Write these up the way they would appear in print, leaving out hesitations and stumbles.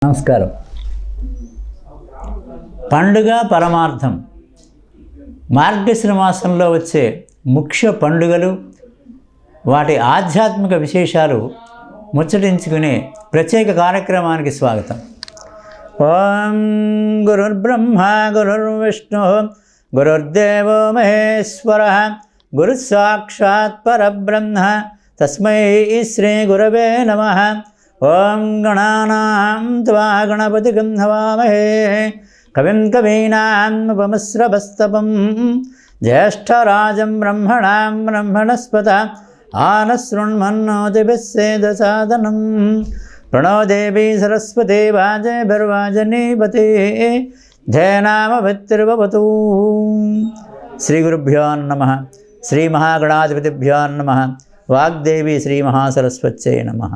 నమస్కారం. పండుగ పరమార్థం మార్గశిర మాసంలో వచ్చే ముఖ్య పండుగలు, వాటి ఆధ్యాత్మిక విశేషాలు ముచ్చటించుకునే ప్రత్యేక కార్యక్రమానికి స్వాగతం. ఓం గురుర్బ్రహ్మ గురుర్విష్ణు గురుర్దేవో మహేశ్వర గురుసాక్షాత్ పరబ్రహ్మ తస్మై శ్రీ గురవే నమః. ఓం గణానాం త్వా గణపతిగం హవామహే కవిం కవీనాముపమస్రవస్తవం జ్యేష్ఠరాజం బ్రహ్మణాం బ్రహ్మణస్పత ఆనశృణ్మన్నోతిభిస్సేదసాదనం. ప్రణో దేవీ సరస్వతి వాజేభిర్వాజనీపతే జయనామభిర్భవతు. శ్రీ గురుభ్యో నమః. శ్రీ మహాగణాధిపతిభ్యో నమః. వాగ్దేవి శ్రీ మహాసరస్వత్యై నమః.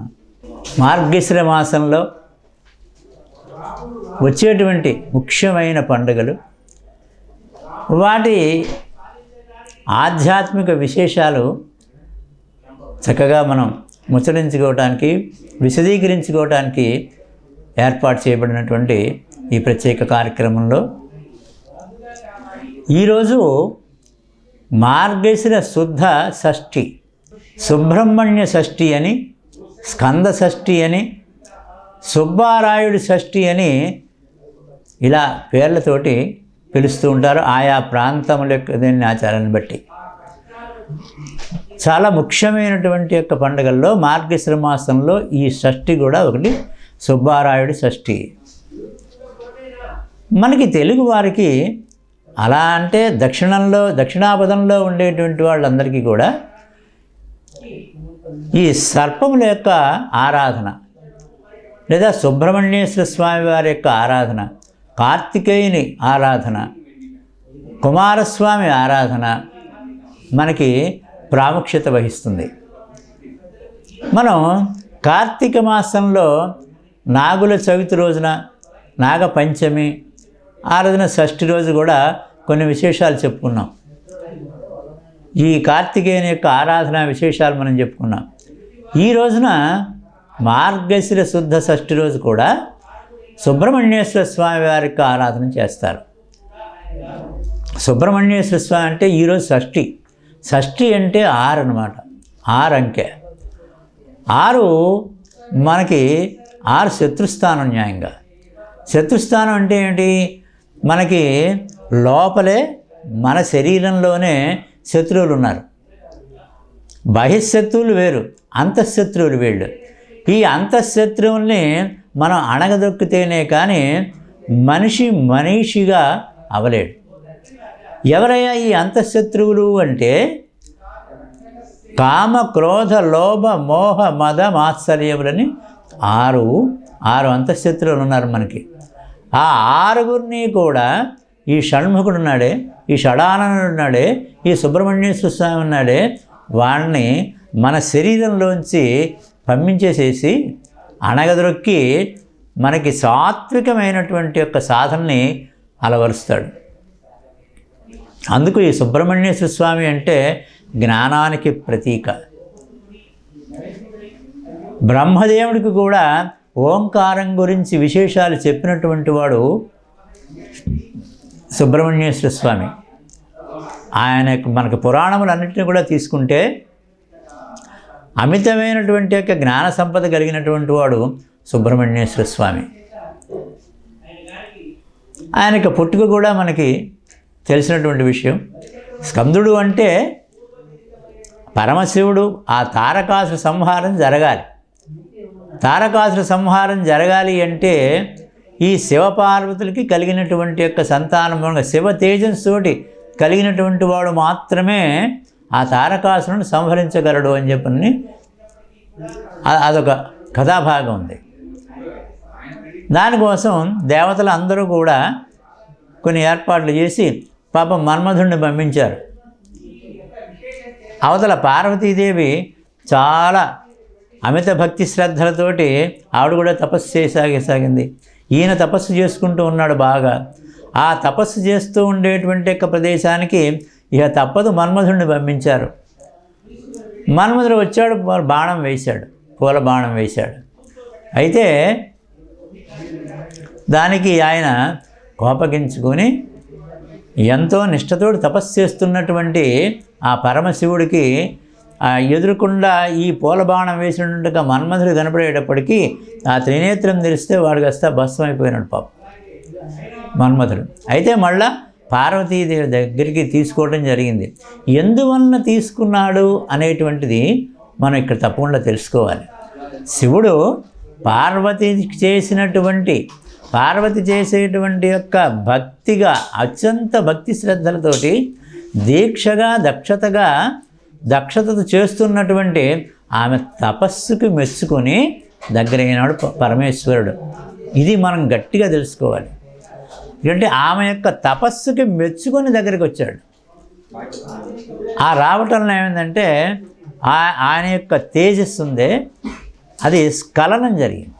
మార్గశిర మాసంలో వచ్చేటువంటి ముఖ్యమైన పండుగలు, వాటి ఆధ్యాత్మిక విశేషాలు చక్కగా మనం ముచ్చరించుకోవటానికి, విశదీకరించుకోవటానికి ఏర్పాటు చేయబడినటువంటి ఈ ప్రత్యేక కార్యక్రమంలో ఈరోజు మార్గశిర శుద్ధ షష్ఠి, సుబ్రహ్మణ్య షష్ఠి అని, స్కంద షష్ఠి అని, సుబ్బారాయుడు షష్ఠి అని ఇలా పేర్లతోటి పిలుస్తూ ఉంటారు ఆయా ప్రాంతముల యొక్క దీన్ని ఆచారాన్ని బట్టి. చాలా ముఖ్యమైనటువంటి యొక్క పండుగల్లో మార్గశిర మాసంలో ఈ షష్ఠి కూడా ఒకటి, సుబ్బారాయుడు షష్ఠి. మనకి తెలుగు వారికి అలా అంటే దక్షిణాపదంలో ఉండేటువంటి వాళ్ళందరికీ కూడా ఈ సర్పముల యొక్క ఆరాధన, లేదా సుబ్రహ్మణ్యేశ్వర స్వామి వారి యొక్క ఆరాధన, కార్తికేయుని ఆరాధన, కుమారస్వామి ఆరాధన మనకి ప్రాముఖ్యత వహిస్తుంది. మనం కార్తీక మాసంలో నాగుల చవితి రోజున, నాగపంచమి ఆ రోజున షష్ఠి రోజు కూడా కొన్ని విశేషాలు చెప్పుకున్నాం. ఈ కార్తికేయుని యొక్క ఆరాధన విశేషాలు మనం చెప్పుకున్నాం. ఈ రోజున మార్గశిర శుద్ధ షష్ఠి రోజు కూడా సుబ్రహ్మణ్యేశ్వర స్వామి వారి యొక్క ఆరాధన చేస్తారు. సుబ్రహ్మణ్యేశ్వర స్వామి అంటే ఈరోజు షష్ఠి. షష్ఠి అంటే 6 అన్నమాట. 6 అంకె. 6 మనకి 6 శత్రుస్థానం. న్యాయంగా శత్రుస్థానం అంటే ఏంటి? మనకి లోపలే మన శరీరంలోనే శత్రువులు ఉన్నారు. బహిశత్రువులు వేరు, అంతఃశత్రువులు వీళ్ళు. ఈ అంతఃశత్రువుల్ని మనం అణగదొక్కితేనే కానీ మనిషిగా అవలేడు. ఎవరయ్యా ఈ అంతఃశత్రువులు అంటే కామ క్రోధ లోభ మోహ మద మాత్సర్యములని 6 అంతఃశత్రువులు ఉన్నారు మనకి. ఆ 6గురిని కూడా ఈ షణ్ముఖుడు ఉన్నాడే, ఈ షడాననుడు ఉన్నాడే, ఈ సుబ్రహ్మణ్యేశ్వర స్వామి ఉన్నాడే, వాడిని మన శరీరంలోంచి పంపించేసేసి అణగదొక్కి మనకి సాత్వికమైనటువంటి యొక్క సాధనని అలవరుస్తాడు. అందుకు ఈ సుబ్రహ్మణ్యేశ్వర స్వామి అంటే జ్ఞానానికి ప్రతీక. బ్రహ్మదేవుడికి కూడా ఓంకారం గురించి విశేషాలు చెప్పినటువంటి వాడు సుబ్రహ్మణ్యేశ్వర స్వామి. ఆయన మనకు పురాణములన్నింటినీ కూడా తీసుకుంటే అమితమైనటువంటి యొక్క జ్ఞాన సంపద కలిగినటువంటి వాడు సుబ్రహ్మణ్యేశ్వర స్వామి. ఆయనకి పుట్టుక కూడా మనకి తెలిసినటువంటి విషయం. స్కందుడు అంటే పరమశివుడు. ఆ తారకాసుర సంహారం జరగాలి. తారకాసుర సంహారం జరగాలి అంటే ఈ శివపార్వతులకి కలిగినటువంటి యొక్క సంతానం, శివ తేజస్సుతోటి కలిగినటువంటి వాడు మాత్రమే ఆ తారకాసురుని సంహరించగలడు అని చెప్పని అదొక కథాభాగం ఉంది. దానికోసం దేవతలు అందరూ కూడా కొన్ని ఏర్పాట్లు చేసి పాపం మన్మధుడిని పంపించారు. అవతల పార్వతీదేవి చాలా అమిత భక్తి శ్రద్ధలతోటి ఆవిడ కూడా తపస్సు చేయసాగింది. ఈయన తపస్సు చేసుకుంటూ ఉన్నాడు బాగా. ఆ తపస్సు చేస్తూ ఉండేటువంటి యొక్క ప్రదేశానికి ఇక తప్పదు మన్మధుడిని పంపించారు. మన్మధుడు వచ్చాడు, బాణం వేశాడు, పూల బాణం వేశాడు. అయితే దానికి ఆయన కోపగించుకొని ఎంతో నిష్ఠతోడు తపస్సు చేస్తున్నటువంటి ఆ పరమశివుడికి ఎదురుకుండా ఈ పూలబాణం వేసినట్టుగా మన్మధుడు కనపడేటప్పటికీ ఆ త్రినేత్రం తెలిస్తే వాడు కాస్త భస్మం అయిపోయినాడు పాపం మన్మధుడు. అయితే మళ్ళా పార్వతీదేవి దగ్గరికి తీసుకోవడం జరిగింది. ఎందువలన తీసుకున్నాడు అనేటువంటిది మనం ఇక్కడ తప్పకుండా తెలుసుకోవాలి. శివుడు పార్వతి చేసేటువంటి యొక్క భక్తిగా అత్యంత భక్తి శ్రద్ధలతోటి దీక్షగా దక్షతతో చేస్తున్నటువంటి ఆమె తపస్సుకు మెచ్చుకొని దగ్గరైనాడు పరమేశ్వరుడు. ఇది మనం గట్టిగా తెలుసుకోవాలి. ఎందుకంటే ఆమె యొక్క తపస్సుకి మెచ్చుకొని దగ్గరికి వచ్చాడు. ఆ రావటంలో ఏమైందంటే ఆయన యొక్క తేజస్సు ఉందే అది స్ఖలనం జరిగింది.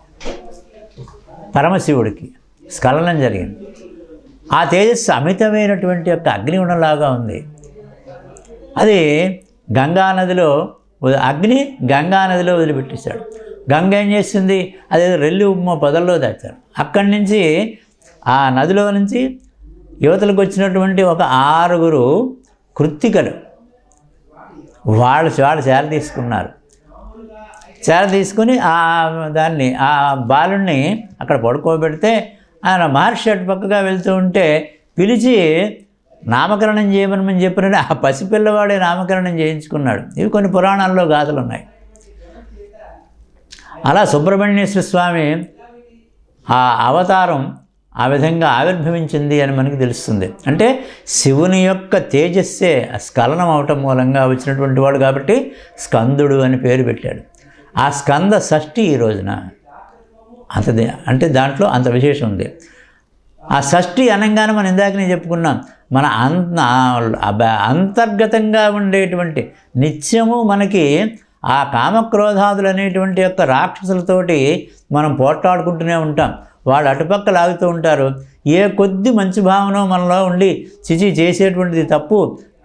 పరమశివుడికి స్ఖలనం జరిగింది. ఆ తేజస్సు అమితమైనటువంటి యొక్క అగ్నిగుణంలాగా ఉంది. అది అగ్ని గంగా నదిలో వదిలిపెట్టేశాడు. గంగ ఏం చేసింది, అదేదో రెల్లి ఉమ్మ పొదల్లో దాచారు. అక్కడి నుంచి ఆ నదిలో నుంచి యువతలకు వచ్చినటువంటి ఒక 6 కృత్తికలు వాళ్ళు చేర తీసుకున్నారు. చేర తీసుకుని దాన్ని ఆ బాలుణ్ణి అక్కడ పడుకోబెడితే ఆయన మహర్షి అటు పక్కగా వెళ్తూ ఉంటే పిలిచి నామకరణం చేయమని చెప్పినట్టు ఆ పసిపిల్లవాడే నామకరణం చేయించుకున్నాడు. ఇవి కొన్ని పురాణాల్లో గాథలు ఉన్నాయి. అలా సుబ్రహ్మణ్యేశ్వర స్వామి ఆ అవతారం ఆ విధంగా ఆవిర్భవించింది అని మనకు తెలుస్తుంది. అంటే శివుని యొక్క తేజస్సే స్ఖలనం అవటం మూలంగా వచ్చినటువంటి వాడు కాబట్టి స్కందుడు అని పేరు పెట్టాడు. ఆ స్కంద షష్ఠి ఈ రోజున అంటే దాంట్లో అంత విశేషం ఉంది. ఆ షష్ఠి అనగానే మనం ఇందాక నేను చెప్పుకున్నాం, మన అంతర్గతంగా ఉండేటువంటి నిత్యము మనకి ఆ కామక్రోధాదులు అనేటువంటి యొక్క రాక్షసులతోటి మనం పోట్లాడుకుంటూనే ఉంటాం. వాళ్ళు అటుపక్క లాగుతూ ఉంటారు. ఏ కొద్ది మంచి భావన మనలో ఉండి చేసేటువంటిది తప్పు,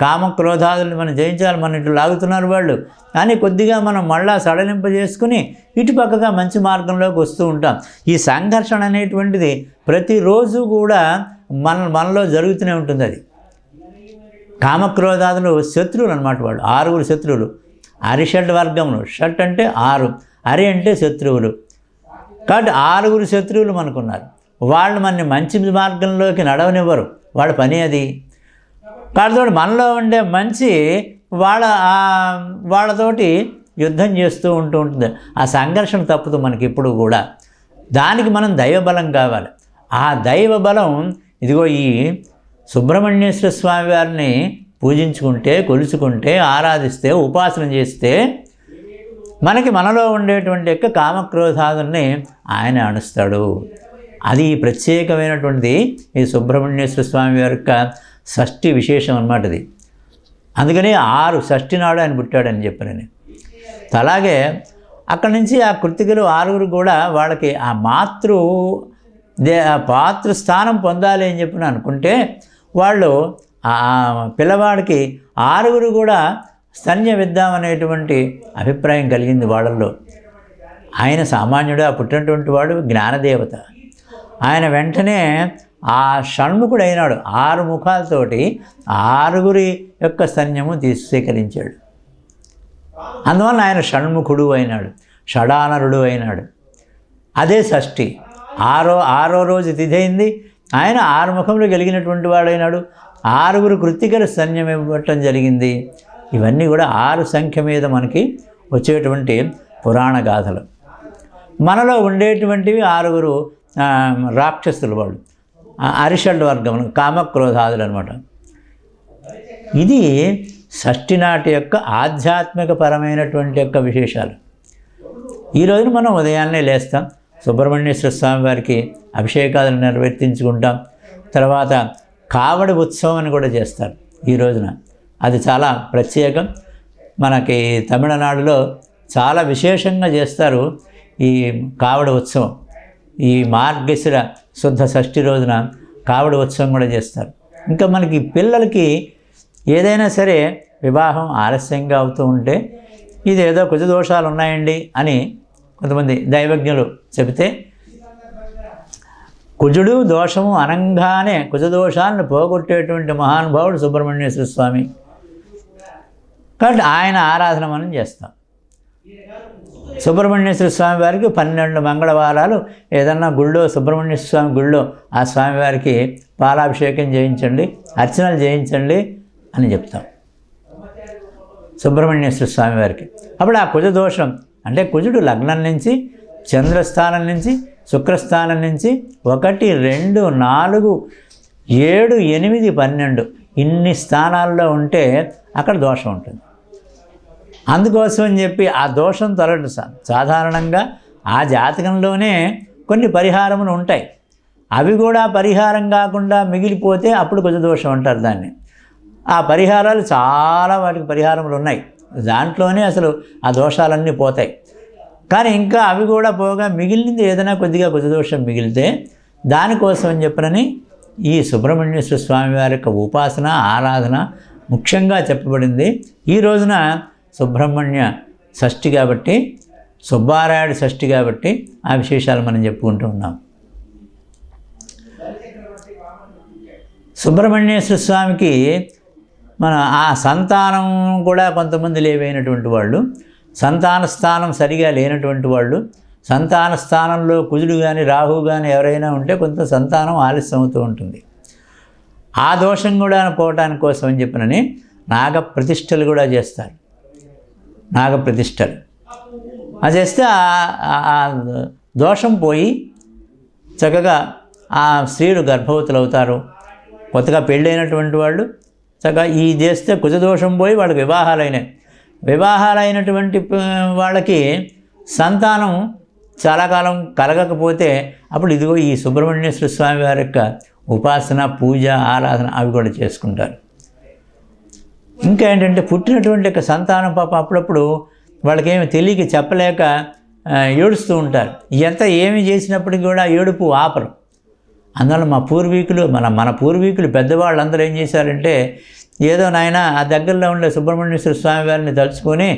కామక్రోధాదులను మనం జయించాలి, మన ఇటు లాగుతున్నారు వాళ్ళు అని కొద్దిగా మనం మళ్ళా సడలింపజేసుకుని ఇటుపక్కగా మంచి మార్గంలోకి వస్తూ ఉంటాం. ఈ సంఘర్షణ అనేటువంటిది ప్రతిరోజు కూడా మనలో జరుగుతూనే ఉంటుంది. అది కామక్రోధాదులు శత్రువులు అన్నమాట. వాళ్ళు 6 శత్రువులు. అరిషడ్ వర్గములు. షట్ అంటే 6, అరి అంటే శత్రువులు. కాబట్టి 6 శత్రువులు మనకున్నారు. వాళ్ళు మనని మంచి మార్గంలోకి నడవనివ్వరు. వాళ్ళ పని అది. కాబట్టి మనలో ఉండే మంచి వాళ్ళతోటి యుద్ధం చేస్తూ ఉంటుంది. ఆ సంఘర్షణ తప్పుతూ మనకి ఇప్పుడు కూడా. దానికి మనం దైవబలం కావాలి. ఆ దైవబలం ఇదిగో ఈ సుబ్రహ్మణ్యేశ్వర స్వామి వారిని పూజించుకుంటే, కొలుచుకుంటే, ఆరాధిస్తే, ఉపాసన చేస్తే మనలో ఉండేటువంటి యొక్క కామక్రోధాదుల్ని ఆయన అణుస్తాడు. అది ప్రత్యేకమైనటువంటిది ఈ సుబ్రహ్మణ్యేశ్వర స్వామి వారి యొక్క షష్ఠి విశేషం అన్నమాట. ఇది అందుకని 6 షష్ఠి నాడు ఆయన పుట్టాడని చెప్పాను. అలాగే అక్కడి నుంచి ఆ కృతికలు 6 కూడా వాళ్ళకి ఆ పాతృస్థానం పొందాలి అని చెప్పి అనుకుంటే వాళ్ళు ఆ పిల్లవాడికి 6 కూడా స్తన్యం ఇద్దామనేటువంటి అభిప్రాయం కలిగింది వాళ్ళల్లో. ఆయన సామాన్యుడు, ఆ పుట్టినటువంటి వాడు జ్ఞానదేవత. ఆయన వెంటనే ఆ షణ్ముఖుడు అయినాడు. 6 ముఖాలతోటి 6 యొక్క స్తన్యము స్వీకరించాడు. అందువల్ల ఆయన షణ్ముఖుడు అయినాడు, షడానరుడు అయినాడు. అదే షష్ఠి. 6వ రోజు తిథి అయింది. ఆయన 6 ముఖములు కలిగినటువంటి వాడైనాడు. 6 కృత్తికలు స్తన్యం ఇవ్వటం జరిగింది. ఇవన్నీ కూడా 6 సంఖ్య మీద మనకి వచ్చేటువంటి పురాణ గాథలు. మనలో ఉండేటువంటివి 6 రాక్షసులు, వాళ్ళు అరిషడ్ వర్గములు, కామక్రోధాదులు అనమాట. ఇది షష్ఠి నాటి యొక్క ఆధ్యాత్మిక పరమైనటువంటి యొక్క విశేషాలు. ఈ రోజున మనం ఉదయాన్నే లేస్తాం, సుబ్రహ్మణ్యేశ్వర స్వామి వారికి అభిషేకాలు నిర్వర్తించుకుంటాం. తర్వాత కావడి ఉత్సవం అని కూడా చేస్తారు ఈ రోజున. అది చాలా ప్రత్యేకం. మనకి తమిళనాడులో చాలా విశేషంగా చేస్తారు ఈ కావడి ఉత్సవం. ఈ మార్గశిర శుద్ధ షష్ఠి రోజున కావడి ఉత్సవం కూడా చేస్తారు. ఇంకా మనకి పిల్లలకి ఏదైనా సరే వివాహం ఆలస్యంగా అవుతూ ఉంటే ఇదేదో కుజదోషాలు ఉన్నాయండి అని కొంతమంది దైవజ్ఞులు చెబితే కుజుడు దోషము అనంగానే కుజదోషాలను పోగొట్టేటువంటి మహానుభావుడు సుబ్రహ్మణ్యేశ్వర స్వామి. కాబట్టి ఆయన ఆరాధన మనం చేస్తాం. సుబ్రహ్మణ్యేశ్వర స్వామి వారికి 12 మంగళవారాలు ఏదన్నా గుళ్ళో సుబ్రహ్మణ్యేశ్వర స్వామి గుళ్ళో ఆ స్వామివారికి పాలాభిషేకం చేయించండి, అర్చనలు చేయించండి అని చెప్తాం సుబ్రహ్మణ్యేశ్వర స్వామి వారికి. అప్పుడు ఆ కుజ దోషం అంటే కుజుడు లగ్నం నుంచి, చంద్రస్థానం నుంచి, శుక్రస్థానం నుంచి 1, 2, 4, 7, 8, 12 ఇన్ని స్థానాల్లో ఉంటే అక్కడ దోషం ఉంటుంది. అందుకోసం అని చెప్పి ఆ దోషం తొలగదు. సాధారణంగా ఆ జాతకంలోనే కొన్ని పరిహారములు ఉంటాయి. అవి కూడా పరిహారం కాకుండా మిగిలిపోతే అప్పుడు కొంచెం దోషం అంటారు దాన్ని. ఆ పరిహారాలు చాలా వాటికి పరిహారములు ఉన్నాయి. దాంట్లోనే అసలు ఆ దోషాలన్నీ పోతాయి. కానీ ఇంకా అవి కూడా పోగా మిగిలింది ఏదైనా కొద్దిగా కొంచెం దోషం మిగిలితే దానికోసం అని చెప్పనని ఈ సుబ్రహ్మణ్యేశ్వర స్వామి వారి యొక్క ఉపాసన ఆరాధన ముఖ్యంగా చెప్పబడింది. ఈ రోజున సుబ్రహ్మణ్య షష్ఠి కాబట్టి, సుబ్బారాయుడు షష్ఠి కాబట్టి ఆ విశేషాలు మనం చెప్పుకుంటూ ఉన్నాం. సుబ్రహ్మణ్యేశ్వర స్వామికి మన ఆ సంతానం కూడా కొంతమంది లేవైనటువంటి వాళ్ళు, సంతాన స్థానం సరిగా లేనటువంటి వాళ్ళు, సంతాన స్థానంలో కుజుడు కానీ రాహు కానీ ఎవరైనా ఉంటే కొంత సంతానం ఆలస్యం అవుతూ ఉంటుంది. ఆ దోషం కూడా పోవటానికి కోసం అని చెప్పినని నాగ ప్రతిష్టలు కూడా చేస్తారు. నాగ ప్రతిష్టలు అది చేస్తే ఆ దోషం పోయి చక్కగా ఆ స్త్రీలు గర్భవతులు అవుతారు. కొత్తగా పెళ్ళైనటువంటి వాళ్ళు చక్కగా ఈ చేస్తే కుజదోషం పోయి వాళ్ళకి వివాహాలైనటువంటి వాళ్ళకి సంతానం చాలా కాలం కలగకపోతే అప్పుడు ఇదిగో ఈ సుబ్రహ్మణ్యేశ్వర స్వామి వారి యొక్క ఉపాసన, పూజ, ఆరాధన అవి కూడా చేసుకుంటారు. ఇంకా ఏంటంటే పుట్టినటువంటి యొక్క సంతానం పాప అప్పుడప్పుడు వాళ్ళకేమి తెలియక చెప్పలేక ఏడుస్తూ ఉంటారు. ఎంత ఏమి చేసినప్పటికీ కూడా ఏడుపు ఆపరు. అందువల్ల మన పూర్వీకులు పెద్దవాళ్ళందరూ ఏం చేశారంటే ఏదో నాయన ఆ దగ్గరలో ఉండే సుబ్రహ్మణ్యేశ్వర స్వామి వారిని తలుచుకొని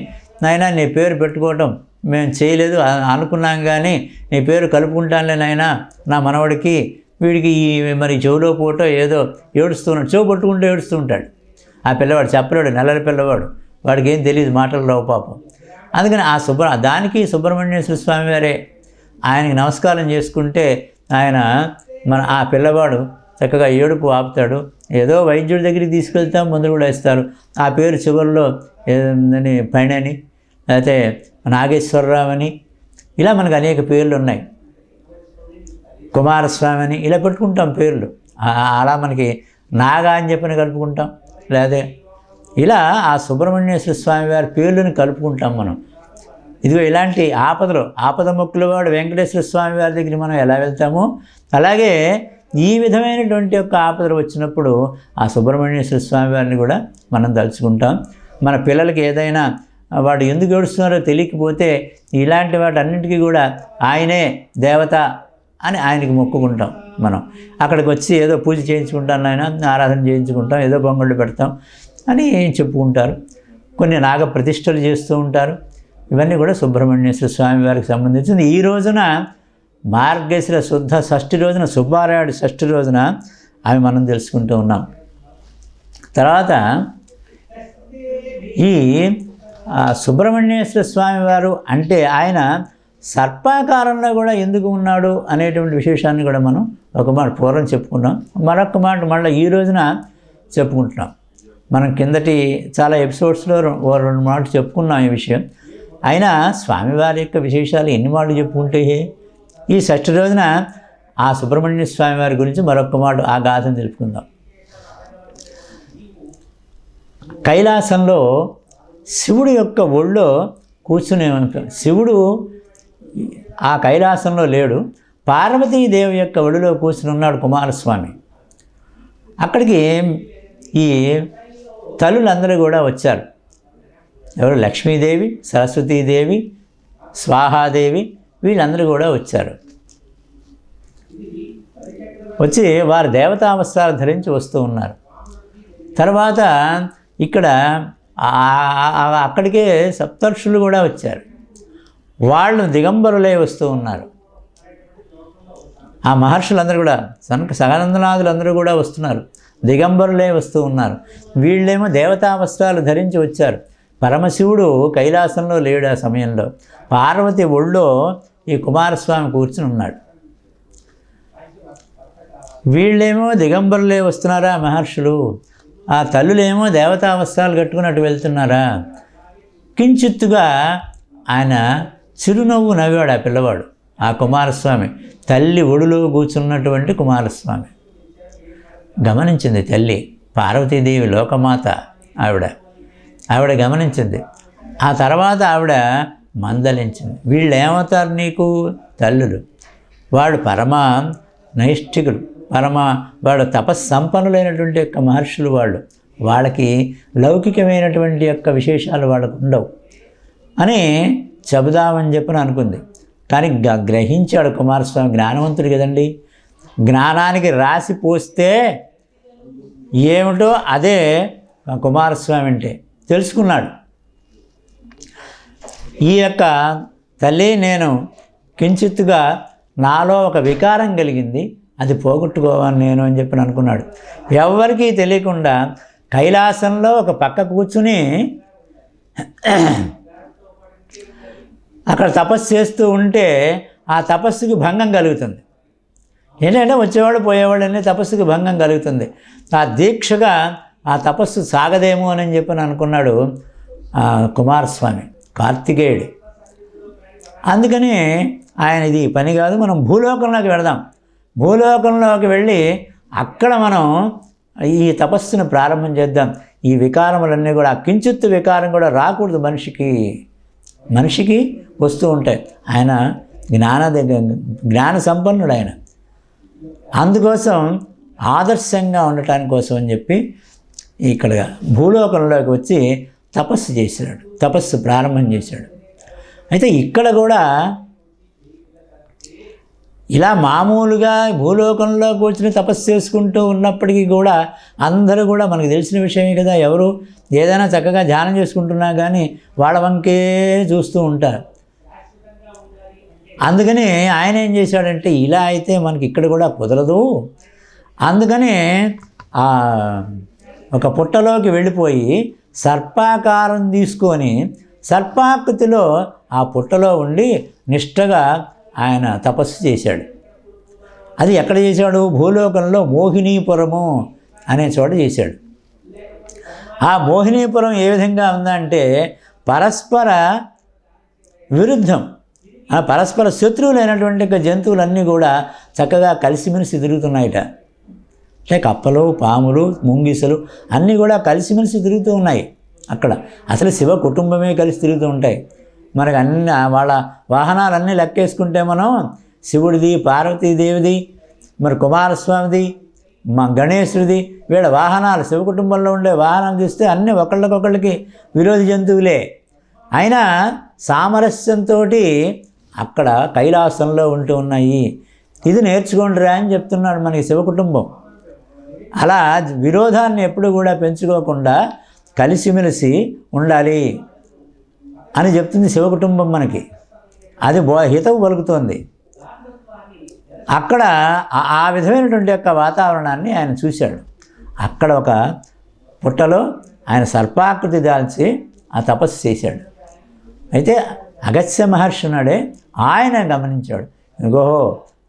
నాయన నీ పేరు పెట్టుకోవటం మేము చేయలేదు అనుకున్నాం, కానీ నీ పేరు కలుపుకుంటానులే నాయన నా మనవడికి వీడికి ఈ మరి చెవులో పోటో ఏదో ఏడుస్తున్నాడు, చెవు పట్టుకుంటూ ఏడుస్తూ ఉంటాడు. ఆ పిల్లవాడు చెప్పలేడు, నెలల పిల్లవాడు, వాడికి ఏం తెలియదు, మాటలు రావు పాపం. అందుకని దానికి సుబ్రహ్మణ్యేశ్వర స్వామి వారే ఆయనకి నమస్కారం చేసుకుంటే ఆయన ఆ పిల్లవాడు చక్కగా ఏడుపు ఆపుతాడు. ఏదో వైద్యుడి దగ్గరికి తీసుకెళ్తాం, మందులు కూడా ఇస్తారు. ఆ పేరు చివరిలో ఏదని పైనని లేకపోతే నాగేశ్వరరావు అని ఇలా మనకు అనేక పేర్లు ఉన్నాయి. కుమారస్వామి అని ఇలా పెట్టుకుంటాం పేర్లు. అలా మనకి నాగా అని చెప్పని కలుపుకుంటాం. లేదా ఇలా ఆ సుబ్రహ్మణ్యేశ్వర స్వామి వారి పేర్లను కలుపుకుంటాం మనం. ఇదిగో ఇలాంటి ఆపద మొక్కుల వాడు వెంకటేశ్వర స్వామి వారి దగ్గర మనం ఎలా వెళ్తామో అలాగే ఈ విధమైనటువంటి యొక్క ఆపదలు వచ్చినప్పుడు ఆ సుబ్రహ్మణ్యేశ్వర స్వామి వారిని కూడా మనం తలుచుకుంటాం. మన పిల్లలకి ఏదైనా వాడు ఎందుకు ఏడుస్తున్నారో తెలియకపోతే ఇలాంటి వాటన్నింటికీ కూడా ఆయనే దేవత అని ఆయనకి మొక్కుకుంటాం. మనం అక్కడికి వచ్చి ఏదో పూజ చేయించుకుంటాం, ఆయన ఆరాధన చేయించుకుంటాం, ఏదో పొంగళ్ళు పెడతాం అని చెప్పుకుంటారు. కొన్ని నాగ ప్రతిష్టలు చేస్తూ ఉంటారు. ఇవన్నీ కూడా సుబ్రహ్మణ్యేశ్వర స్వామి వారికి సంబంధించింది. ఈ రోజున మార్గశిర శుద్ధ షష్ఠి రోజున, సుబ్బారాయుడు షష్ఠి రోజున అవి మనం తెలుసుకుంటూ ఉన్నాం. తర్వాత ఈ సుబ్రహ్మణ్యేశ్వర స్వామి వారు అంటే ఆయన సర్పాకారంలో కూడా ఎందుకు ఉన్నాడు అనేటువంటి విశేషాన్ని కూడా మనం ఒక మాట పూర్వం చెప్పుకున్నాం. మరొక మాట మళ్ళీ ఈ రోజున చెప్పుకుంటున్నాం. మనం కిందటి చాలా ఎపిసోడ్స్లో 2 మాటలు చెప్పుకున్నాం ఈ విషయం. అయినా స్వామివారి యొక్క విశేషాలు ఎన్ని మాటలు చెప్పుకుంటే ఈ షష్ఠి రోజున ఆ సుబ్రహ్మణ్య స్వామి వారి గురించి మరొక మాట ఆ గాథను తెలుపుకుందాం. కైలాసంలో శివుడు యొక్క ఒళ్ళో కూర్చునే ఉంటాడు. శివుడు ఆ కైలాసంలో లేడు, పార్వతీదేవి యొక్క ఒడిలో కూర్చుని ఉన్నాడు కుమారస్వామి. అక్కడికి ఈ తల్లులందరూ కూడా వచ్చారు. ఎవరు? లక్ష్మీదేవి, సరస్వతీదేవి, స్వాహాదేవి, వీళ్ళందరూ కూడా వచ్చారు. వచ్చి వారు దేవతా వస్త్రాలు ధరించి వస్తూ ఉన్నారు. తర్వాత ఇక్కడ అక్కడికే సప్తర్షులు కూడా వచ్చారు. వాళ్ళు దిగంబరులై వస్తూ ఉన్నారు. ఆ మహర్షులందరూ కూడా సగనందనాథులందరూ కూడా వస్తున్నారు, దిగంబరులే వస్తూ ఉన్నారు. వీళ్ళేమో దేవతా వస్త్రాలు ధరించి వచ్చారు. పరమశివుడు కైలాసంలో లేడు ఆ సమయంలో. పార్వతి ఒళ్ళో ఈ కుమారస్వామి కూర్చుని ఉన్నాడు. వీళ్ళేమో దిగంబరులే వస్తున్నారా మహర్షులు, ఆ తల్లులేమో దేవతా వస్త్రాలు కట్టుకున్నట్టు వెళ్తున్నారా. కించిత్తుగా ఆయన చిరునవ్వు నవ్వాడు ఆ పిల్లవాడు, ఆ కుమారస్వామి, తల్లి ఒడిలో కూర్చున్నటువంటి కుమారస్వామి. గమనించింది తల్లి, పార్వతీదేవి లోకమాత ఆవిడ గమనించింది. ఆ తర్వాత ఆవిడ మందలించింది. వీళ్ళు ఏమవుతారు నీకు? తల్లులు. వాడు పరమ నైష్ఠికుడు, వాడు తపస్సంపన్నులైనటువంటి యొక్క మహర్షులు. వాళ్ళకి లౌకికమైనటువంటి యొక్క విశేషాలు వాళ్ళకు ఉండవు అని చెబుదామని చెప్పని అనుకుంది. కానీ గ్రహించాడు కుమారస్వామి, జ్ఞానవంతుడు కదండి. జ్ఞానానికి రాసి పోస్తే ఏమిటో అదే కుమారస్వామి అంటే తెలుసుకున్నాడు. ఈ యొక్క తల్లి, నేను కించిత్తుగా నాలో ఒక వికారం కలిగింది, అది పోగొట్టుకోవాలి నేను అని చెప్పి అనుకున్నాడు. ఎవరికీ తెలియకుండా కైలాసంలో ఒక పక్క కూర్చుని అక్కడ తపస్సు చేస్తూ ఉంటే ఆ తపస్సుకి భంగం కలుగుతుంది. ఏంటంటే వచ్చేవాళ్ళు పోయేవాళ్ళు అనే తపస్సుకి భంగం కలుగుతుంది. ఆ దీక్షగా ఆ తపస్సు సాగదేమో అని చెప్పి అనుకున్నాడు కుమారస్వామి, కార్తికేయుడు. అందుకని ఆయన ఇది పని కాదు, మనం భూలోకంలోకి వెళదాం, భూలోకంలోకి వెళ్ళి అక్కడ మనం ఈ తపస్సును ప్రారంభం చేద్దాం. ఈ వికారములన్నీ కూడా, కించిత్తు వికారం కూడా రాకూడదు మనిషికి వస్తూ ఉంటాయి. ఆయన జ్ఞాన సంపన్నుడు ఆయన. అందుకోసం ఆదర్శంగా ఉండటానికి కోసం అని చెప్పి ఇక్కడ భూలోకంలోకి వచ్చి తపస్సు ప్రారంభం చేశాడు. అయితే ఇక్కడ కూడా ఇలా మామూలుగా భూలోకంలో కూర్చుని తపస్సు చేసుకుంటూ ఉన్నప్పటికీ కూడా అందరూ కూడా మనకు తెలిసిన విషయమే కదా, ఎవరు ఏదైనా చక్కగా ధ్యానం చేసుకుంటున్నా కానీ వాళ్ళ వంకే చూస్తూ ఉంటారు. అందుకని ఆయన ఏం చేశాడంటే, ఇలా అయితే మనకి ఇక్కడ కూడా కుదరదు, అందుకని ఒక పుట్టలోకి వెళ్ళిపోయి సర్పాకారం తీసుకొని సర్పాకృతిలో ఆ పుట్టలో ఉండి నిష్టగా ఆయన తపస్సు చేశాడు. అది ఎక్కడ చేశాడు? భూలోకంలో మోహినీపురము అనే చోట చేశాడు. ఆ మోహినీపురం ఏ విధంగా ఉందంటే పరస్పర విరుద్ధం, ఆ పరస్పర శత్రువులైనటువంటి జంతువులన్నీ కూడా చక్కగా కలిసిమెలిసి తిరుగుతున్నాయిట. అంటే కప్పలు, పాములు, ముంగిసలు అన్నీ కూడా కలిసిమెలిసి తిరుగుతూ ఉన్నాయి అక్కడ. అసలు శివ కుటుంబమే కలిసి తిరుగుతూ ఉంటాయి. మనకు అన్ని వాళ్ళ వాహనాలన్నీ లెక్కేసుకుంటే మనం శివుడిది, పార్వతీదేవిది, మరి కుమారస్వామిది, మా గణేశుడిది, వీళ్ళ వాహనాలు, శివ కుటుంబంలో ఉండే వాహనాలు చూస్తే అన్నీ ఒకళ్ళకి విరోధి జంతువులే. అయినా సామరస్యంతో అక్కడ కైలాసంలో ఉంటూ ఉన్నాయి. ఇది నేర్చుకోండిరా అని చెప్తున్నాడు మనకి శివ కుటుంబం. అలా విరోధాన్ని ఎప్పుడు కూడా పెంచుకోకుండా కలిసిమెలిసి ఉండాలి అని చెప్తుంది శివ కుటుంబం మనకి. అది హితవు పలుకుతోంది. అక్కడ ఆ విధమైనటువంటి యొక్క వాతావరణాన్ని ఆయన చూశాడు. అక్కడ ఒక పుట్టలో ఆయన సర్పాకృతి దాల్చి ఆ తపస్సు చేశాడు. అయితే అగస్త్య మహర్షి ఉన్నాడే, ఆయన గమనించాడు, ఇగోహో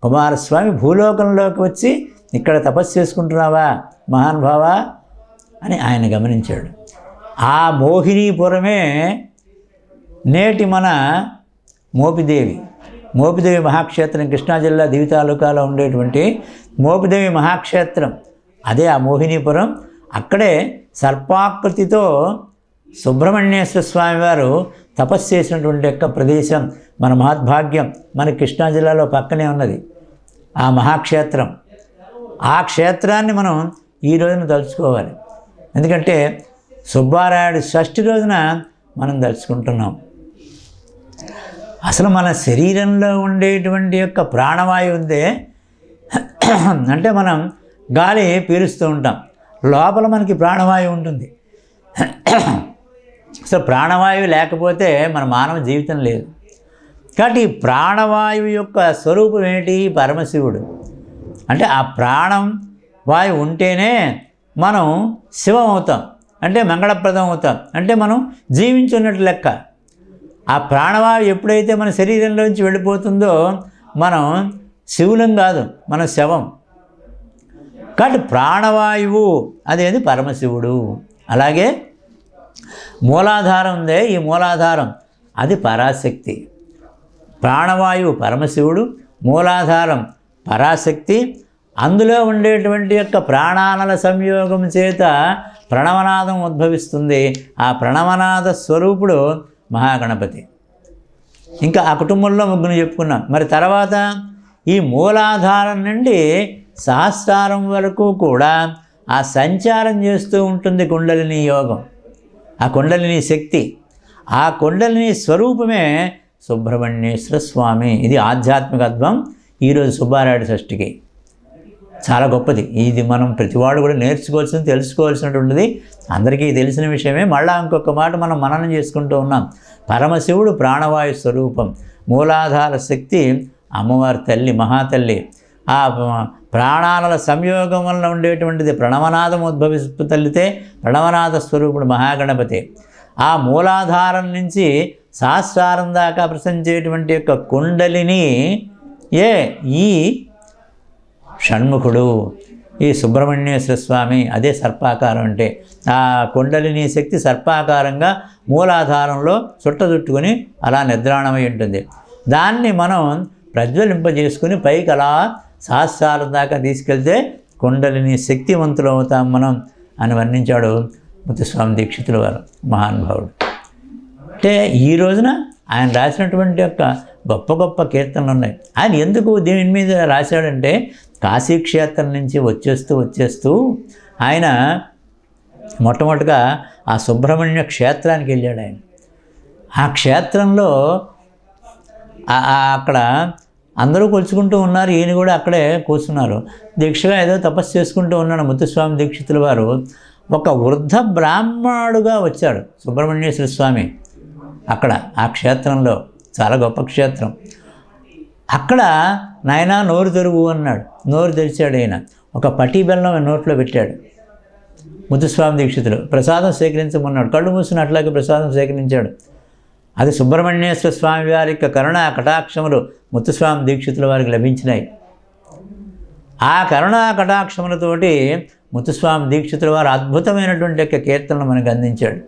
కుమారస్వామి భూలోకంలోకి వచ్చి ఇక్కడ తపస్సు చేసుకుంటున్నావా మహానుభావా అని ఆయన గమనించాడు. ఆ మోహినీపురమే నేటి మన మోపిదేవి మహాక్షేత్రం, కృష్ణా జిల్లా దివి తాలూకాలో ఉండేటువంటి మోపిదేవి మహాక్షేత్రం, అదే ఆ మోహినీపురం. అక్కడే సర్పాకృతితో సుబ్రహ్మణ్యేశ్వర స్వామి వారు తపస్సు చేసినటువంటి యొక్క ప్రదేశం. మన మహద్భాగ్యం, మన కృష్ణా జిల్లాలో పక్కనే ఉన్నది ఆ మహాక్షేత్రం. ఆ క్షేత్రాన్ని మనం ఈ రోజున తలుచుకోవాలి. ఎందుకంటే సుబ్బారాయుడు షష్ఠి రోజున మనం తలుచుకుంటున్నాం. అసలు మన శరీరంలో ఉండేటువంటి యొక్క ప్రాణవాయువు ఉందే, అంటే మనం గాలి పీలుస్తూ ఉంటాం, లోపల మనకి ప్రాణవాయువు ఉంటుంది. అసలు ప్రాణవాయువు లేకపోతే మన మానవ జీవితం లేదు. కాబట్టి ప్రాణవాయువు యొక్క స్వరూపం ఏంటి? పరమశివుడు. అంటే ఆ ప్రాణం వాయువు ఉంటేనే మనం శివం అవుతాం, అంటే మంగళప్రదం అవుతాం, అంటే మనం జీవించున్నట్టు లెక్క. ఆ ప్రాణవాయువు ఎప్పుడైతే మన శరీరంలోంచి వెళ్ళిపోతుందో మనం శివులం కాదు, మనం శవం. కాబట్టి ప్రాణవాయువు అదేది పరమశివుడు. అలాగే మూలాధారం ఉందే, ఈ మూలాధారం అది పరాశక్తి. ప్రాణవాయువు పరమశివుడు, మూలాధారం పరాశక్తి. అందులో ఉండేటువంటి యొక్క ప్రాణానల సంయోగం చేత ప్రణవనాదం ఉద్భవిస్తుంది. ఆ ప్రణవనాద స్వరూపుడు మహాగణపతి. ఇంకా ఆ కుటుంబంలో ముగ్గురు చెప్పుకున్నాం. మరి తర్వాత ఈ మూలాధారం నుండి సహస్రారం వరకు కూడా ఆ సంచారం చేస్తూ ఉంటుంది కుండలిని యోగం, ఆ కుండలిని శక్తి. ఆ కుండలిని స్వరూపమే సుబ్రహ్మణ్యేశ్వర స్వామి. ఇది ఆధ్యాత్మికత్వం ఈరోజు సుబ్బారాయుడు షష్ఠికి చాలా గొప్పది. ఇది మనం ప్రతివాడు కూడా నేర్చుకోవాల్సింది, తెలుసుకోవాల్సినటువంటిది. అందరికీ తెలిసిన విషయమే. మళ్ళీ ఇంకొక మాట మనం మననం చేసుకుంటూ ఉన్నాం. పరమశివుడు ప్రాణవాయు స్వరూపం, మూలాధార శక్తి అమ్మవారి తల్లి, మహాతల్లి. ఆ ప్రాణాల సంయోగం వల్ల ఉండేటువంటిది ప్రణవనాదం ఉద్భవిస్తూ తల్లితే ప్రణవనాద స్వరూపుడు మహాగణపతి. ఆ మూలాధారం నుంచి సహస్రారం దాకా ప్రసరించేటువంటి యొక్క కుండలిని ఈ షణ్ముఖుడు, ఈ సుబ్రహ్మణ్యేశ్వర స్వామి. అదే సర్పాకారం అంటే. ఆ కుండలిని శక్తి సర్పాకారంగా మూలాధారంలో చుట్టుకొని అలా నిద్రాణమై ఉంటుంది. దాన్ని మనం ప్రజ్వలింపజేసుకుని పైకి అలా సహస్రారం దాకా తీసుకెళ్తే కుండలిని శక్తివంతులు అవుతాం మనం అని వర్ణించాడు ముత్తుస్వామి దీక్షితుల వారు, మహానుభావుడు. అంటే ఈ రోజున ఆయన రాసినటువంటి యొక్క గొప్ప గొప్ప కీర్తనలు ఉన్నాయి. ఆయన ఎందుకు దీని మీద రాశాడంటే కాశీక్షేత్రం నుంచి వచ్చేస్తూ ఆయన మొట్టమొదటిగా ఆ సుబ్రహ్మణ్య క్షేత్రానికి వెళ్ళాడు. ఆయన ఆ క్షేత్రంలో అక్కడ అందరూ కొలుచుకుంటూ ఉన్నారు, ఈయన కూడా అక్కడే కూర్చున్నారు. దీక్షగా ఏదో తపస్సు చేసుకుంటూ ఉన్నాడు ముత్తుస్వామి దీక్షితుల వారు. ఒక వృద్ధ బ్రాహ్మణుడుగా వచ్చాడు సుబ్రహ్మణ్యేశ్వర స్వామి అక్కడ ఆ క్షేత్రంలో. చాలా గొప్ప క్షేత్రం. అక్కడ నాయనా నోరు తెరువు అన్నాడు. నోరు తెరిచాడు. ఆయన ఒక పటీ బెల్లం నోట్లో పెట్టాడు ముత్తుస్వామి దీక్షితులు. ప్రసాదం సేకరించమన్నాడు. కళ్ళు మూసుకుని అట్లాగే ప్రసాదం సేకరించాడు. అది సుబ్రహ్మణ్యేశ్వర స్వామి వారి యొక్క కరుణా కటాక్షములు ముత్తుస్వామి దీక్షితుల వారికి లభించినాయి. ఆ కరుణా కటాక్షములతోటి ముత్తుస్వామి దీక్షితుల వారు అద్భుతమైనటువంటి యొక్క కీర్తనలు మనకు అందించాడు.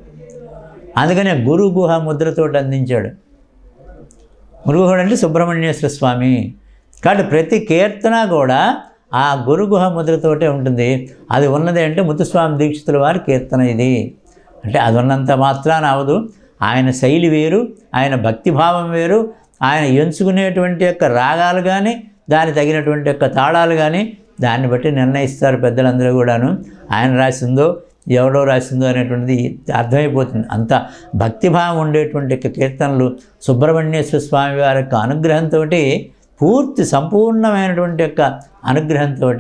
అందుకనే గురు గుహ ముద్రతోటి అందించాడు. గురుగుహుడు అంటే సుబ్రహ్మణ్యేశ్వర స్వామి. కాబట్టి ప్రతి కీర్తన కూడా ఆ గురుగుహ ముద్రతోటే ఉంటుంది. అది ఉన్నది అంటే ముత్తుస్వామి దీక్షితుల వారి కీర్తన ఇది. అంటే అది ఉన్నంత మాత్రాన అవదు. ఆయన శైలి వేరు, ఆయన భక్తిభావం వేరు, ఆయన ఎంచుకునేటువంటి యొక్క రాగాలు కానీ దాని తగినటువంటి యొక్క తాళాలు కానీ దాన్ని బట్టి నిర్ణయిస్తారు పెద్దలందరూ కూడాను. ఆయన రాసిందో ఎవడో రాసిందో అనేటువంటిది అర్థమైపోతుంది. అంత భక్తిభావం ఉండేటువంటి యొక్క కీర్తనలు సుబ్రహ్మణ్యేశ్వర స్వామి వారి యొక్క అనుగ్రహంతో, పూర్తి సంపూర్ణమైనటువంటి యొక్క అనుగ్రహంతో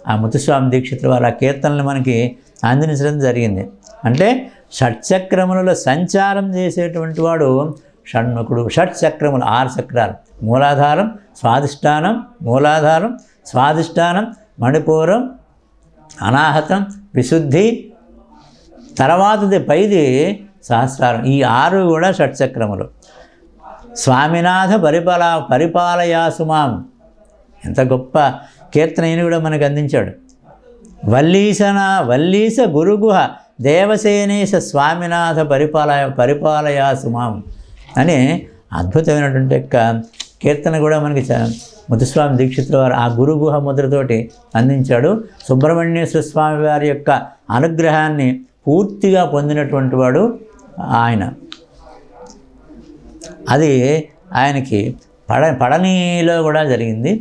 ఆ ముత్తుస్వామి దీక్షితుల వారు ఆ కీర్తనలు మనకి అందించడం జరిగింది. అంటే షట్చక్రములలో సంచారం చేసేటువంటి వాడు షణ్ముఖుడు. షట్చక్రములు 6 చక్రాలు. మూలాధారం, స్వాధిష్టానం, మూలాధారం, స్వాధిష్టానం, మణిపూరం, అనాహతం, విశుద్ధి, తర్వాతది పైది సహస్రారం. ఈ 6 కూడా షట్చక్రములు. స్వామినాథ పరిపాలయాసుమాం. ఎంత గొప్ప కీర్తన అయిన కూడా మనకు అందించాడు. వల్లీస గురుగుహ దేవసేనేశ స్వామినాథ పరిపాలయాసుమాం అని అద్భుతమైనటువంటి యొక్క కీర్తన కూడా మనకి ముత్తుస్వామి దీక్షితుల వారు ఆ గురుగుహ ముద్రతోటి అందించాడు. సుబ్రహ్మణ్యేశ్వర స్వామి వారి యొక్క అనుగ్రహాన్ని పూర్తిగా పొందినటువంటి వాడు ఆయన. అది ఆయనకి పళనిలో కూడా జరిగింది.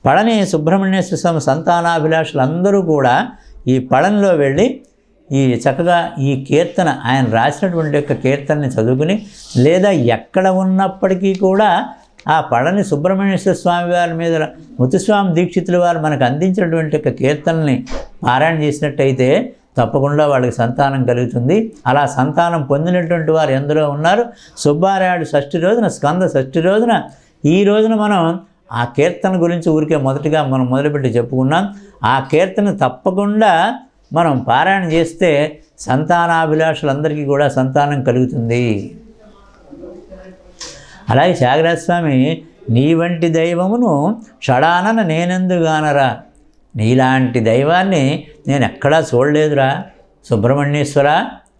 పళని సుబ్రహ్మణ్యేశ్వర స్వామి సంతానాభిలాషులందరూ కూడా ఈ పళనిలో వెళ్ళి ఈ చక్కగా ఈ కీర్తన ఆయన రాసినటువంటి యొక్క కీర్తనని చదువుకుని, లేదా ఎక్కడ ఉన్నప్పటికీ కూడా ఆ పళని సుబ్రహ్మణ్యేశ్వర స్వామి వారి మీద ముత్తుస్వామి దీక్షితుల వారు మనకు అందించినటువంటి యొక్క కీర్తనని పారాయణ చేసినట్టయితే తప్పకుండా వాళ్ళకి సంతానం కలుగుతుంది. అలా సంతానం పొందినటువంటి వారు ఎందరో ఉన్నారు. సుబ్బారాయుడు షష్ఠి రోజున, స్కంద షష్ఠి రోజున, ఈ రోజున మనం ఆ కీర్తన గురించి ఊరికే మొదటిగా మనం మొదలుపెట్టి చెప్పుకున్నాం. ఆ కీర్తన తప్పకుండా మనం పారాయణ చేస్తే సంతానాభిలాషులందరికీ కూడా సంతానం కలుగుతుంది. అలాగే త్యాగరాజ స్వామి, నీ వంటి దైవమును షడానన నేనెందుగానరా, నీలాంటి దైవాన్ని నేను ఎక్కడా చూడలేదురా సుబ్రహ్మణ్యేశ్వర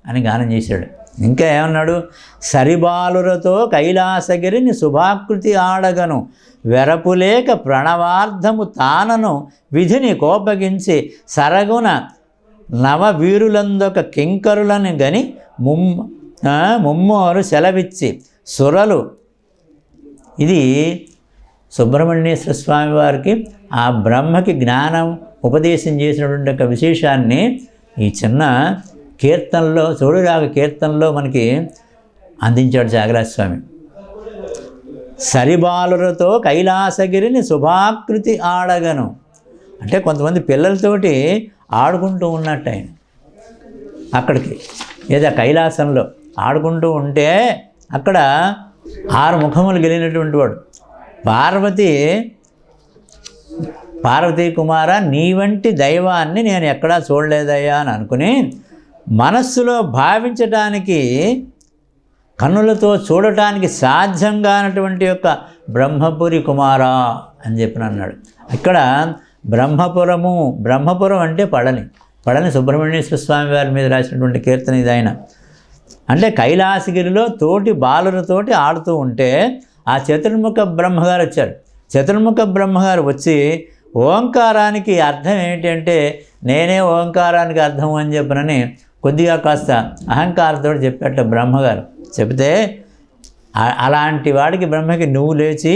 అని గానం చేశాడు. ఇంకా ఏమన్నాడు, సరిబాలురతో కైలాసగిరిని శుభాకృతి ఆడగను, వెరపులేక ప్రణవార్థము తానను విధిని కోపగించి సరగున నవవీరులందొక కింకరులను గని ముమ్మోరు సెలవిచ్చి సురలు. ఇది సుబ్రహ్మణ్యేశ్వర స్వామి వారికి ఆ బ్రహ్మకి జ్ఞానం ఉపదేశం చేసినటువంటి ఒక విశేషాన్ని ఈ చిన్న కీర్తనలో, చోడురాగ కీర్తనలో మనకి అందించాడు త్యాగరాజ స్వామి. సరిబాలురతో కైలాసగిరిని శుభాకృతి ఆడగను అంటే కొంతమంది పిల్లలతోటి ఆడుకుంటూ ఉన్నట్టు ఆయన అక్కడికి ఏదో కైలాసంలో ఆడుకుంటూ ఉంటే అక్కడ 6 ముఖములు గెలిగినటువంటి వాడు పార్వతీ కుమార, నీ వంటి దైవాన్ని నేను ఎక్కడా చూడలేదయ్యా అని అనుకుని మనస్సులో భావించటానికి, కన్నులతో చూడటానికి సాధ్యం కానటువంటి యొక్క బ్రహ్మపురి కుమారా అని చెప్పిన అన్నాడు. ఇక్కడ బ్రహ్మపురం అంటే పళని సుబ్రహ్మణ్యేశ్వర స్వామి వారి మీద రాసినటువంటి కీర్తన ఇది. ఆయన అంటే కైలాసగిరిలో తోటి బాలులతోటి ఆడుతూ ఉంటే ఆ చతుర్ముఖ బ్రహ్మగారు వచ్చారు. చతుర్ముఖ బ్రహ్మగారు వచ్చి ఓంకారానికి అర్థం ఏంటంటే నేనే ఓంకారానికి అర్థం అని చెప్పనని కొద్దిగా కాస్త అహంకారంతో చెప్పేట బ్రహ్మగారు. చెబితే అలాంటి వాడికి బ్రహ్మకి నువ్వు లేచి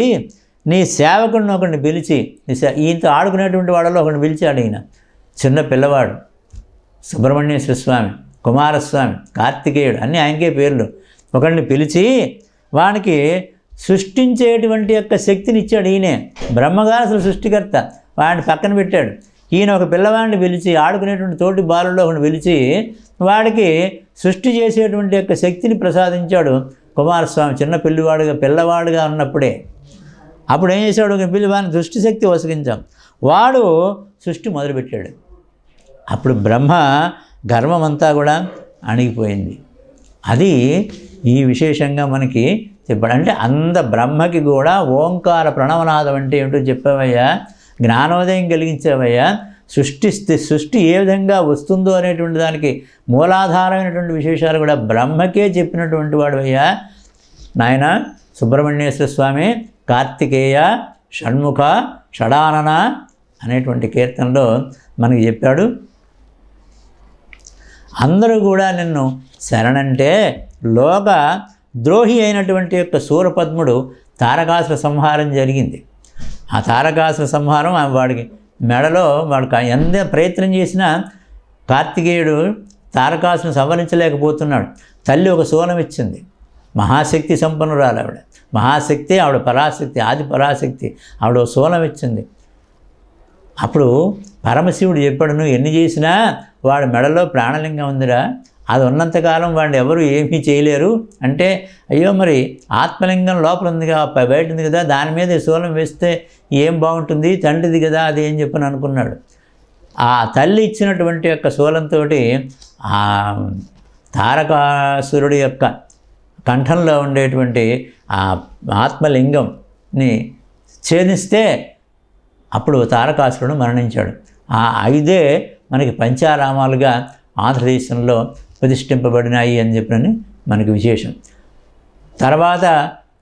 నీ సేవకుడిని ఒకరిని పిలిచి, ఈయనతో ఆడుకునేటువంటి వాళ్ళలో ఒకరిని పిలిచాడు. ఈయన చిన్న పిల్లవాడు, సుబ్రహ్మణ్యేశ్వర స్వామి, కుమారస్వామి, కార్తికేయుడు అన్నీ ఆయనకే పేర్లు. ఒకరిని పిలిచి వానికి సృష్టించేటువంటి యొక్క శక్తిని ఇచ్చాడు. ఈయనే బ్రహ్మగారు అసలు సృష్టికర్త. వాడిని పక్కన పెట్టాడు. ఈయన ఒక పిల్లవాడిని పిలిచి, ఆడుకునేటువంటి తోటి బాలుల్లో ఒకరిని పిలిచి వాడికి సృష్టి చేసేటువంటి యొక్క శక్తిని ప్రసాదించాడు కుమారస్వామి. చిన్న పిల్లవాడుగా ఉన్నప్పుడే అప్పుడు ఏం చేశాడు, ఒక పిల్లవాడిని సృష్టి శక్తి వసగించాం, వాడు సృష్టి మొదలుపెట్టాడు. అప్పుడు బ్రహ్మ గర్వమంతా కూడా అణిగిపోయింది. అది ఈ విశేషంగా మనకి చెప్పాడు. అంటే బ్రహ్మకి కూడా ఓంకార ప్రణవనాదం అంటే ఏమిటో చెప్పావయ్యా, జ్ఞానోదయం కలిగించావయ్యా, సృష్టి ఏ విధంగా వస్తుందో అనేటువంటి దానికి మూలాధారమైనటువంటి విశేషాలు కూడా బ్రహ్మకే చెప్పినటువంటి వాడు అయ్యా నాయన సుబ్రహ్మణ్యేశ్వర స్వామి. కార్తికేయ షణ్ముఖ షడానన అనేటువంటి కీర్తనలో మనకి చెప్పాడు. అందరూ కూడా నిన్ను శరణంటే లోక ద్రోహి అయినటువంటి యొక్క సూరపద్ముడు తారకాసుర సంహారం జరిగింది. ఆ తారకాసుర సంహారం వాడికి మెడలో వాడు ఎంత ప్రయత్నం చేసినా కార్తికేయుడు తారకాసును సంహరించలేకపోతున్నాడు. తల్లి ఒక శూలం ఇచ్చింది. మహాశక్తి సంపన్నురాలు ఆవిడ, మహాశక్తి ఆవిడ, పరాశక్తి, ఆది పరాశక్తి. ఆవిడ ఒక శూలం ఇచ్చింది. అప్పుడు పరమశివుడు చెప్పాడు, నువ్వు ఎన్ని చేసినా వాడి మెడలో ప్రాణలింగం ఉందిరా, అది ఉన్నంతకాలం వాడిని ఎవరు ఏమీ చేయలేరు. అంటే అయ్యో మరి ఆత్మలింగం లోపల ఉందిగా, బయట ఉంది కదా, దాని మీద శూలం వేస్తే ఏం బాగుంటుంది, తండ్రిది కదా అది ఏం చెప్పని అనుకున్నాడు. ఆ తల్లి ఇచ్చినటువంటి యొక్క శూలంతో ఆ తారకాసురుడి యొక్క కంఠంలో ఉండేటువంటి ఆ ఆత్మలింగంని ఛేదిస్తే అప్పుడు తారకాసురుడు మరణించాడు. ఆ 5 మనకి పంచారామాలుగా ఆంధ్రదేశంలో ప్రతిష్ఠింపబడినాయి అని చెప్పినని మనకి విశేషం. తర్వాత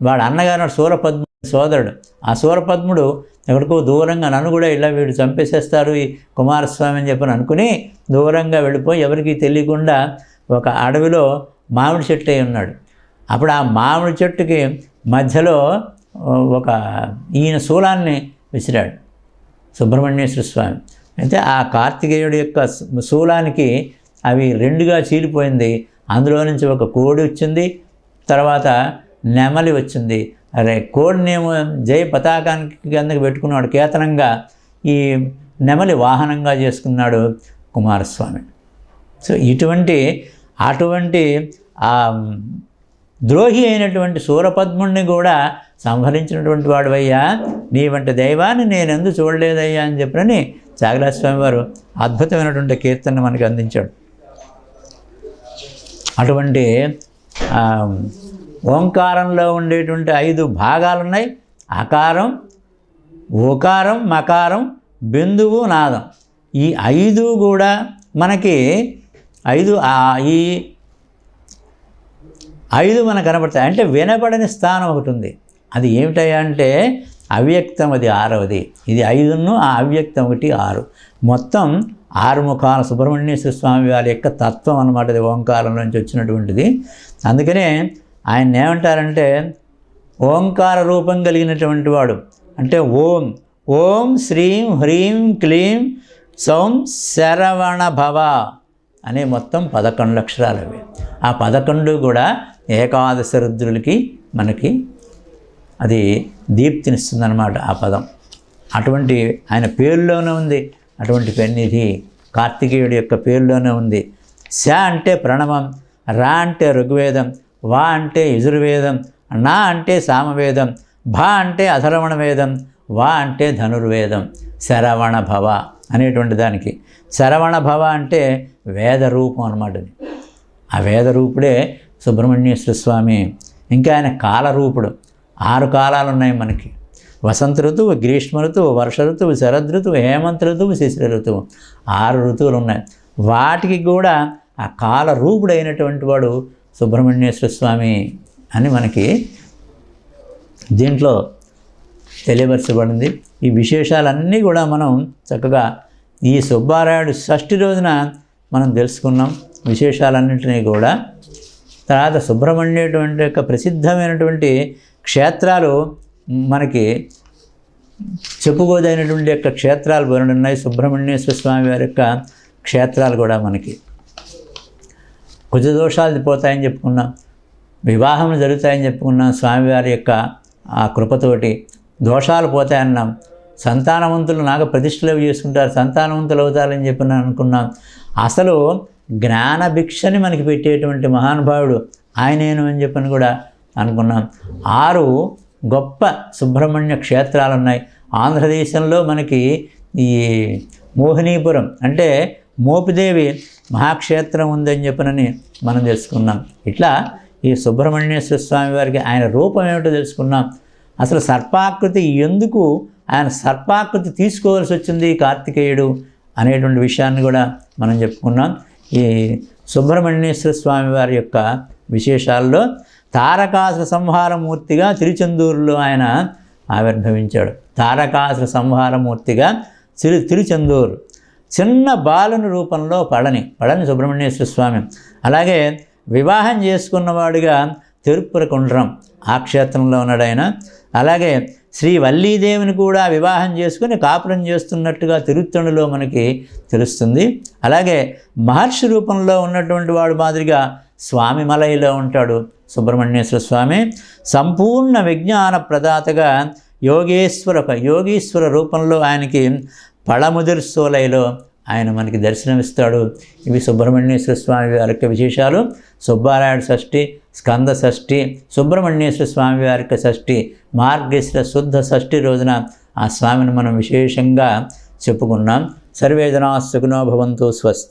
వాడు అన్నగారు సూరపద్ముడు సోదరుడు. ఆ సూరపద్ముడు ఎక్కడికో దూరంగా నన్ను కూడా ఇలా వీడు చంపేసేస్తారు ఈ కుమారస్వామి అని చెప్పని అనుకుని దూరంగా వెళ్ళిపోయి ఎవరికీ తెలియకుండా ఒక అడవిలో మామిడి చెట్టు అయి ఉన్నాడు. అప్పుడు ఆ మామిడి చెట్టుకి మధ్యలో ఈయన శూలాన్ని విసిరాడు సుబ్రహ్మణ్యేశ్వర స్వామి. అయితే ఆ కార్తికేయుడి యొక్క శూలానికి అవి 2గా చీలిపోయింది. అందులో నుంచి ఒక కోడి వచ్చింది, తర్వాత నెమలి వచ్చింది. అరే కోడినేమో జయ పతాకానికి కిందకి పెట్టుకున్నాడు కేతనంగా, ఈ నెమలి వాహనంగా చేసుకున్నాడు కుమారస్వామి. సో అటువంటి ద్రోహి అయినటువంటి శూరపద్ముణ్ణి కూడా సంహరించినటువంటి వాడువయ్యా, నీ వంటి దైవాన్ని నేను ఎందుకు చూడలేదయ్యా అని చెప్పని త్యాగరాజ స్వామి వారు అద్భుతమైనటువంటి కీర్తన మనకి అందించాడు. అటువంటి ఓంకారంలో ఉండేటువంటి 5 భాగాలు ఉన్నాయి. ఆకారం, ఓకారం, మకారం, బిందువు, నాదం. ఈ 5 కూడా మనకి 5 మనకు కనపడతాయి. అంటే వినపడని స్థానం ఒకటి ఉంది. అది ఏమిటయ్యా అంటే అవ్యక్తం, అది 6వది. ఇది 5, ఆ అవ్యక్తం 1, 6. మొత్తం 6 ముఖాల సుబ్రహ్మణ్యేశ్వర స్వామి వారి యొక్క తత్వం అన్నమాట. అది ఓంకారం నుంచి వచ్చినటువంటిది. అందుకనే ఆయన ఏమంటారంటే ఓంకార రూపం కలిగినటువంటి వాడు. అంటే ఓం ఓం శ్రీం హ్రీం క్లీం సౌం శరవణ భవ అనే మొత్తం 11 అక్షరాలు అవి. ఆ 11 కూడా ఏకాదశ రుద్రులకి మనకి అది దీప్తినిస్తుందన్నమాట ఆ పదం. అటువంటి ఆయన పేరులోనే ఉంది. అటువంటి పెన్నిధి కార్తికేయుడి యొక్క పేరులోనే ఉంది. శ అంటే ప్రణవం, రా అంటే ఋగ్వేదం, వా అంటే యజుర్వేదం, నా అంటే సామవేదం, భ అంటే అధర్వణ వేదం, వా అంటే ధనుర్వేదం. శరవణ భవ అనేటువంటి దానికి శరవణ భవ అంటే వేద రూపం అన్నమాట. ఆ వేద రూపుడే సుబ్రహ్మణ్యేశ్వర స్వామి. ఇంకా ఆయన కాలరూపుడు. 6 కాలాలు ఉన్నాయి మనకి. వసంత ఋతువు, గ్రీష్మ ఋతువు, వర్ష ఋతువు, శరద్ ఋతువు, హేమంత ఋతువు, శిశిర ఋతువు. 6 ఋతువులు ఉన్నాయి. వాటికి కూడా ఆ కాల రూపుడైనటువంటి వాడు సుబ్రహ్మణ్యేశ్వర స్వామి అని మనకి దీంట్లో తెలియపరచబడింది. ఈ విశేషాలన్నీ కూడా మనం చక్కగా ఈ సుబ్బారాయుడు షష్ఠి రోజున మనం తెలుసుకున్నాం విశేషాలన్నింటినీ కూడా. తర్వాత సుబ్రహ్మణ్యుడి యొక్క ప్రసిద్ధమైనటువంటి క్షేత్రాలు మనకి చెప్పుకోదైనటువంటి యొక్క క్షేత్రాలు బోలెడు ఉన్నాయి. సుబ్రహ్మణ్యేశ్వర స్వామి వారి యొక్క క్షేత్రాలు కూడా మనకి కుజదోషాలు పోతాయని చెప్పుకున్నాం, వివాహం జరుగుతాయని చెప్పుకున్నాం. స్వామివారి యొక్క ఆ కృపతోటి దోషాలు పోతాయన్నాం. సంతానవంతులు నాగ ప్రతిష్టలు చేసుకుంటారు, సంతానవంతులు అవుతారని చెప్పి అనుకున్నాం. అసలు జ్ఞాన భిక్షని మనకి పెట్టేటువంటి మహానుభావుడు ఆయనేను అని చెప్పని కూడా అనుకున్నాం. 6 గొప్ప సుబ్రహ్మణ్య క్షేత్రాలు ఉన్నాయి. ఆంధ్రదేశంలో మనకి ఈ మోహినీపురం అంటే మోపిదేవి మహాక్షేత్రం ఉందని చెప్పనని మనం తెలుసుకున్నాం. ఇట్లా ఈ సుబ్రహ్మణ్యేశ్వర స్వామి వారికి ఆయన రూపం ఏమిటో తెలుసుకున్నాం. అసలు సర్పాకృతి ఎందుకు ఆయన సర్పాకృతి తీసుకోవాల్సి వచ్చింది కార్తికేయుడు అనేటువంటి విషయాన్ని కూడా మనం చెప్పుకున్నాం. ఈ సుబ్రహ్మణ్యేశ్వర స్వామి వారి యొక్క విశేషాల్లో తారకాసుర సంహారమూర్తిగా తిరుచెందూరులో ఆయన ఆవిర్భవించాడు. తారకాసుర సంహారమూర్తిగా తిరుచెందూరు. చిన్న బాలుని రూపంలో పళని సుబ్రహ్మణ్యేశ్వర స్వామి. అలాగే వివాహం చేసుకున్నవాడిగా తిరుప్పురకుండ్రం ఆ క్షేత్రంలో ఉన్నాడు ఆయన. అలాగే శ్రీ వల్లీదేవిని కూడా వివాహం చేసుకుని కాపురం చేస్తున్నట్టుగా తిరుత్తణులో మనకి తెలుస్తుంది. అలాగే మహర్షి రూపంలో ఉన్నటువంటి వాడు మాదిరిగా స్వామి మలైలో ఉంటాడు సుబ్రహ్మణ్యేశ్వర స్వామి. సంపూర్ణ విజ్ఞాన ప్రదాతగా యోగీశ్వర రూపంలో ఆయనకి పళముదిర్సోలైలో ఆయన మనకి దర్శనమిస్తాడు. ఇవి సుబ్రహ్మణ్యేశ్వర స్వామి వారి యొక్క విశేషాలు. సుబ్బారాయుడు షష్ఠి, స్కంద షష్ఠి, సుబ్రహ్మణ్యేశ్వర స్వామి వారి యొక్క షష్ఠి, మార్గశిర శుద్ధ షష్ఠి రోజున ఆ స్వామిని మనం విశేషంగా చెప్పుకున్నాం. సర్వే జనా సుఖినో భవంతు. స్వస్తి.